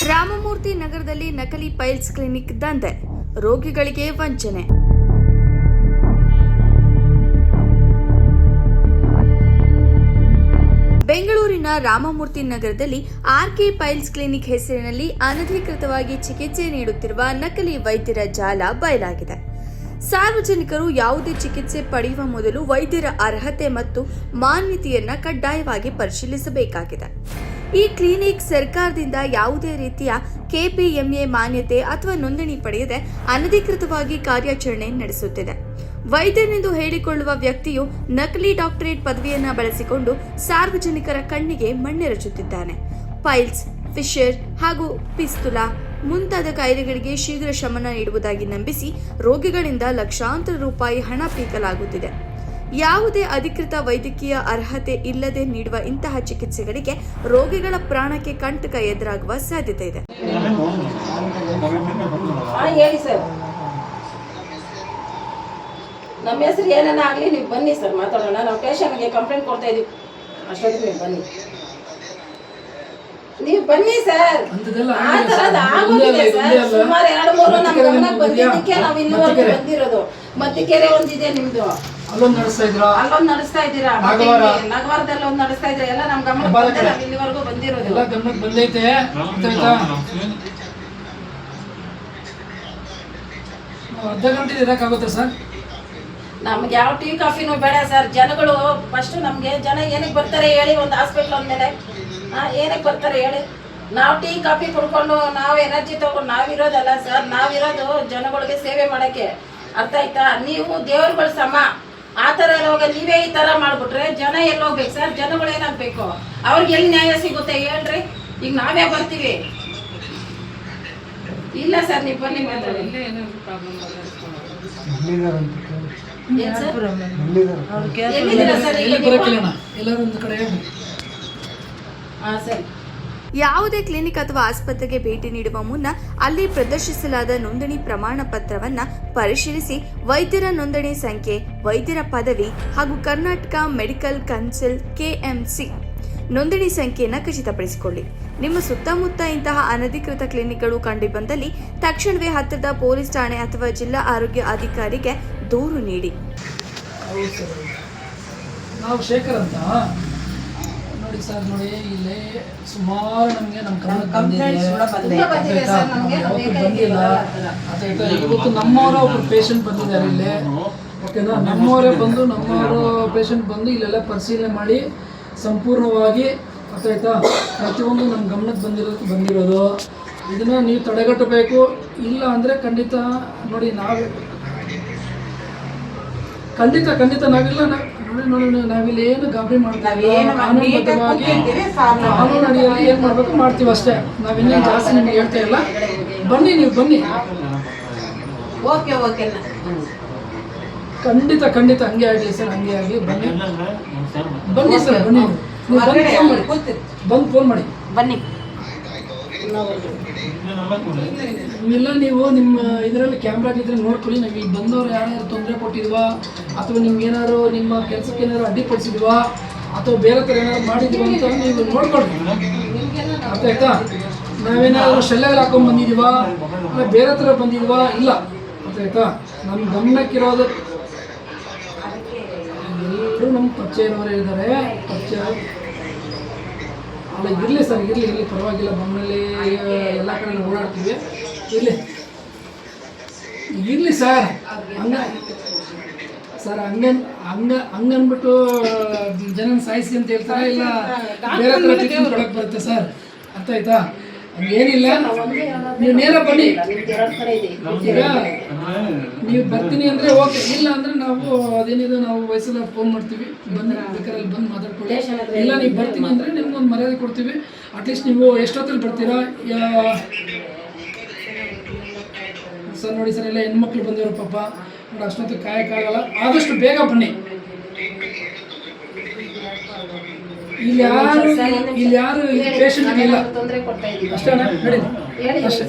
ರಾಮಮೂರ್ತಿ ನಗರದಲ್ಲಿ ನಕಲಿ piles clinic ದಂಧೆ, ರೋಗಿಗಳಿಗೆ ವಂಚನೆ. ಬೆಂಗಳೂರಿನ ರಾಮಮೂರ್ತಿ ನಗರದಲ್ಲಿ ಆರ್ಕೆ ಪೈಲ್ಸ್ ಕ್ಲಿನಿಕ್ ಹೆಸರಿನಲ್ಲಿ ಅನಧಿಕೃತವಾಗಿ ಚಿಕಿತ್ಸೆ ನೀಡುತ್ತಿರುವ ನಕಲಿ ವೈದ್ಯರ ಜಾಲ ಬಯಲಾಗಿದೆ. ಸಾರ್ವಜನಿಕರು ಯಾವುದೇ ಚಿಕಿತ್ಸೆ ಪಡೆಯುವ ಮೊದಲು ವೈದ್ಯರ ಅರ್ಹತೆ ಮತ್ತು ಮಾನ್ಯತೆಯನ್ನು ಕಡ್ಡಾಯವಾಗಿ ಪರಿಶೀಲಿಸಬೇಕಾಗಿದೆ. ಈ ಕ್ಲಿನಿಕ್ ಸರ್ಕಾರದಿಂದ ಯಾವುದೇ ರೀತಿಯ ಕೆಪಿಎಂಎ ಮಾನ್ಯತೆ ಅಥವಾ ನೋಂದಣಿ ಪಡೆಯದೆ ಅನಧಿಕೃತವಾಗಿ ಕಾರ್ಯಾಚರಣೆ ನಡೆಸುತ್ತಿದೆ. ವೈದ್ಯನೆಂದು ಹೇಳಿಕೊಳ್ಳುವ ವ್ಯಕ್ತಿಯು ನಕಲಿ ಡಾಕ್ಟರೇಟ್ ಪದವಿಯನ್ನು ಬಳಸಿಕೊಂಡು ಸಾರ್ವಜನಿಕರ ಕಣ್ಣಿಗೆ ಮಣ್ಣೆರಚುತ್ತಿದ್ದಾನೆ. ಪೈಲ್ಸ್, ಫಿಶರ್ ಹಾಗೂ ಪಿಸ್ತುಲಾ ಮುಂತಾದ ಕಾಯಿಲೆಗಳಿಗೆ ಶೀಘ್ರ ಶಮನ ನೀಡುವುದಾಗಿ ನಂಬಿಸಿ ರೋಗಿಗಳಿಂದ ಲಕ್ಷಾಂತರ ರೂಪಾಯಿ ಹಣ ಪೀಕಲಾಗುತ್ತಿದೆ. ಯಾವುದೇ ಅಧಿಕೃತ ವೈದ್ಯಕೀಯ ಅರ್ಹತೆ ಇಲ್ಲದೆ ನೀಡುವ ಇಂತಹ ಚಿಕಿತ್ಸೆಗಳಿಗೆ ರೋಗಿಗಳ ಪ್ರಾಣಕ್ಕೆ ಕಂಟಕ ಎದುರಾಗುವ ಸಾಧ್ಯತೆ ಇದೆ. ನಮ್ಮ ಹೆಸರು ಏನೇನ ಆಗಲಿ ನೀವು ಬನ್ನಿ ಸರ್, ಮಾತಾಡೋಣ. ನಾವು ಪೇಷಂಟ್ಗೆ ಕಂಪ್ಲೇಂಟ್ ಕೊಡ್ತಾ ಇದೀವಿ, ಅಷ್ಟೊತ್ತಿಗೆ ನೀವು ಬನ್ನಿ. ನೀವು ಬನ್ನಿ ಸರ್. ಆ ಥರದ್ದು ಆಗೋದಿದೆ ಸರ್. ಸುಮಾರು 2-3 ನಮ್ಮ ಗಮನಕ್ಕೆ ಬಂದಿದ್ದಕ್ಕೆ ನಾವು ಇಲ್ಲಿವರೆಗೂ ಬಂದಿರೋದು. ಮತ್ತಿಕೆರೆ ಒಂದಿದೆ ನಿಮ್ದು, ಅಲ್ಲೊಂದು ನಡೆಸ್ತಾ ಇದ್ದೀರಾ, ನಗವಾರದಲ್ಲಿ ಒಂದು ನಡೆಸ್ತಾ ಇದ್ದೀರಾ. ಎಲ್ಲ ನಮ್ಮ ಗಮನಕ್ಕೆ ಬಂದೆ, ನಾವು ಇಲ್ಲಿವರೆಗೂ ಬಂದಿರೋದು. ಎಲ್ಲ ಗಮನಕ್ಕೆ ಬಂದೈತೆ. ಅರ್ಧ ಗಂಟೆ ಇರಕ್ಕಾಗುತ್ತೆ ಸರ್? ನಮ್ಗೆ ಯಾವ ಟೀ ಕಾಫಿನೂ ಬೇಡ ಸರ್. ಜನಗಳು ಫಸ್ಟ್ ನಮ್ಗೆ ಜನ ಏನಕ್ಕೆ ಬರ್ತಾರೆ ಹೇಳಿ? ಒಂದು ಹಾಸ್ಪಿಟ್ಲ್ ಅಂದಮೇಲೆ ಏನಕ್ಕೆ ಬರ್ತಾರೆ ಹೇಳಿ? ನಾವು ಟೀ ಕಾಫಿ ಕುಡ್ಕೊಂಡು ನಾವು ಎನರ್ಜಿ ತಗೊಂಡು ನಾವಿರೋದಲ್ಲ ಸರ್. ನಾವಿರೋದು ಜನಗಳಿಗೆ ಸೇವೆ ಮಾಡೋಕ್ಕೆ, ಅರ್ಥ ಆಯ್ತಾ? ನೀವು ದೇವ್ರುಗಳ ಸಮ. ಆ ಥರ ಇರುವಾಗ ನೀವೇ ಈ ಥರ ಮಾಡಿಬಿಟ್ರೆ ಜನ ಎಲ್ಲಿ ಹೋಗ್ಬೇಕು ಸರ್? ಜನಗಳು ಏನಾಗಬೇಕು? ಅವ್ರಿಗೆ ಎಲ್ಲಿ ನ್ಯಾಯ ಸಿಗುತ್ತೆ ಹೇಳ್ರಿ? ಈಗ ನಾವೇ ಬರ್ತೀವಿ. ಇಲ್ಲ ಸರ್, ನೀವು ಬನ್ನಿ ಮಾತಾಡಿ. ಯಾವುದೇ ಕ್ಲಿನಿಕ್ ಅಥವಾ ಆಸ್ಪತ್ರೆಗೆ ಭೇಟಿ ನೀಡುವ ಮುನ್ನ ಅಲ್ಲಿ ಪ್ರದರ್ಶಿಸಲಾದ ನೋಂದಣಿ ಪ್ರಮಾಣ ಪತ್ರವನ್ನು ಪರಿಶೀಲಿಸಿ ವೈದ್ಯರ ನೋಂದಣಿ ಸಂಖ್ಯೆ, ವೈದ್ಯರ ಪದವಿ ಹಾಗೂ ಕರ್ನಾಟಕ ಮೆಡಿಕಲ್ ಕೌನ್ಸಿಲ್ KMC ನೋಂದಣಿ ಸಂಖ್ಯೆಯನ್ನು ಖಚಿತಪಡಿಸಿಕೊಳ್ಳಿ. ನಿಮ್ಮ ಸುತ್ತಮುತ್ತ ಇಂತಹ ಅನಧಿಕೃತ ಕ್ಲಿನಿಕ್ಗಳು ಕಂಡುಬಂದಲ್ಲಿ ತಕ್ಷಣವೇ ಹತ್ತಿರದ ಪೊಲೀಸ್ ಠಾಣೆ ಅಥವಾ ಜಿಲ್ಲಾ ಆರೋಗ್ಯ ಅಧಿಕಾರಿಗೆ ದೂರು ನೀಡಿ. ನಾವು ಶೇಖರ್ ಅಂತ ನೋಡಿ ಸರ್, ನೋಡಿ ಇಲ್ಲಿ ಸುಮಾರು ನಮಗೆ ನಮ್ಮ ಇವತ್ತು ನಮ್ಮವರ ಒಬ್ಬರು ಪೇಷಂಟ್ ಬಂದಿದ್ದಾರೆ ಇಲ್ಲಿ. ಓಕೆನಾ? ನಮ್ಮವರೇ ಬಂದು ನಮ್ಮವರು ಪೇಷಂಟ್ ಬಂದು ಇಲ್ಲೆಲ್ಲ ಪರಿಶೀಲನೆ ಮಾಡಿ ಸಂಪೂರ್ಣವಾಗಿ ಗೊತ್ತಾಯ್ತಾ ಪ್ರತಿಯೊಂದು ನಮ್ಮ ಗಮನಕ್ಕೆ ಬಂದಿರೋದು. ಇದನ್ನು ನೀವು ತಡೆಗಟ್ಟಬೇಕು. ಇಲ್ಲ ಅಂದರೆ ಖಂಡಿತ ನೋಡಿ ಖಂಡಿತ ನಾವಿಲ್ಲ ನೋಡಿ ನಾವಿಲ್ಲಿ ಏನು ಗಾಬರಿ ಮಾಡ್ತೀವಿ. ಕಾನೂನು ಅಡಿಯಲ್ಲಿ ಏನು ಮಾಡಬೇಕು ಮಾಡ್ತೀವಿ ಅಷ್ಟೇ. ನಾವಿನ್ನೇನು ಜಾಸ್ತಿ ನಿಮ್ಗೆ ಹೇಳ್ತಾ ಇಲ್ಲ. ಬನ್ನಿ, ನೀವು ಬನ್ನಿ. ಖಂಡಿತ ಹಂಗೆ ಆಗಲಿ ಸರ್, ಹಂಗೆ ಆಗಲಿ. ಬನ್ನಿ ಸರ್, ಬನ್ನಿ. ಬಂದು ಫೋನ್ ಮಾಡಿ ಬನ್ನಿ. ಇವೆಲ್ಲ ನೀವು ನಿಮ್ಮ ಇದರಲ್ಲಿ ಕ್ಯಾಮ್ರಾ ಇದ್ರೆ ನೋಡ್ಕೊಳ್ಳಿ. ನಾವು ಈಗ ಬಂದವರು ಯಾರ್ಯಾರು ತೊಂದರೆ ಕೊಟ್ಟಿದ್ವಾ ಅಥವಾ ನಿಮ್ಗೆ ಏನಾದ್ರು ನಿಮ್ಮ ಕೆಲಸಕ್ಕೆ ಏನಾದ್ರು ಅಡ್ಡಿಪಡಿಸಿದ್ವಾ ಅಥವಾ ಬೇರೆ ಥರ ಏನಾದ್ರು ಮಾಡಿದ್ವಾ ಅಂತ ನೀವು ನೋಡ್ಕೊಳ್ಳಿ. ಅರ್ಥ ಆಯ್ತಾ? ನಾವೇನಾದ್ರು ಶೆಲ್ಲೆಗಳು ಹಾಕೊಂಡು ಬಂದಿದ್ದೀವಾ ಇಲ್ಲ ಬೇರೆ ಥರ ಬಂದಿದ್ವಾ? ಇಲ್ಲ. ಅರ್ಥ ಆಯ್ತಾ? ನಮ್ಮ ಗಮನಕ್ಕಿರೋದು ಎಲ್ಲರೂ ನಮ್ಮ ಪರಿಚಯ ಇರೋರೇ ಇದ್ದಾರೆ. ಪರಿಚಯ ಅಲ್ಲ, ಇರಲಿ ಸರ್, ಇರಲಿ ಪರವಾಗಿಲ್ಲ. ನಮ್ಮಲ್ಲಿ ಎಲ್ಲ ಕಡೆ ಓಡಾಡ್ತೀವಿ. ಇರಲಿ ಸರ್. ಹಂಗನ್ಬಿಟ್ಟು ಜನ ಸಾಯಿಸಿ ಅಂತ ಹೇಳ್ತಾರೆ. ಇಲ್ಲ ಬೇರೆ ಥರ ಟ್ರೀಟ್ಮೆಂಟ್ ಕೊಡೋಕೆ ಬರುತ್ತೆ ಸರ್. ಅರ್ಥ ಆಯ್ತಾ? ಏನಿಲ್ಲ, ನೀವು ನೇರ ಬನ್ನಿ. ಈಗ ನೀವು ಬರ್ತೀನಿ ಅಂದರೆ ಓಕೆ, ಇಲ್ಲ ಅಂದರೆ ನಾವು ಅದೇನಿದೆ ನಾವು ವಯಸ್ಸೆಲ್ಲ ಫೋನ್ ಮಾಡ್ತೀವಿ. ಬಂದು ಬೇಕಾದ್ರೆ ಅಲ್ಲಿ ಬಂದು ಮಾತಾಡ್ಕೊಳ್ಳಿ. ಇಲ್ಲ ನೀವು ಬರ್ತೀನಿ ಅಂದರೆ ನಿಮ್ಗೊಂದು ಮರ್ಯಾದೆ ಕೊಡ್ತೀವಿ. ಅಟ್ಲೀಸ್ಟ್ ನೀವು ಎಷ್ಟೊತ್ತಲ್ಲಿ ಬರ್ತೀರಾ ಸರ್? ನೋಡಿ ಸರ್, ಎಲ್ಲ ಹೆಣ್ಮಕ್ಳು ಬಂದಿರೋ ಪಾಪ ನೋಡಿ, ಅಷ್ಟೊತ್ತಿಗೆ ಕಾಯಕ್ಕಾಗಲ್ಲ. ಆದಷ್ಟು ಬೇಗ ಬನ್ನಿ. ಇಲ್ಲಿ ಯಾರು ಪೇಷಂಟ್ ಇಲ್ಲ ಅಷ್ಟೇ. ನಡಿ ಅಷ್ಟೇ.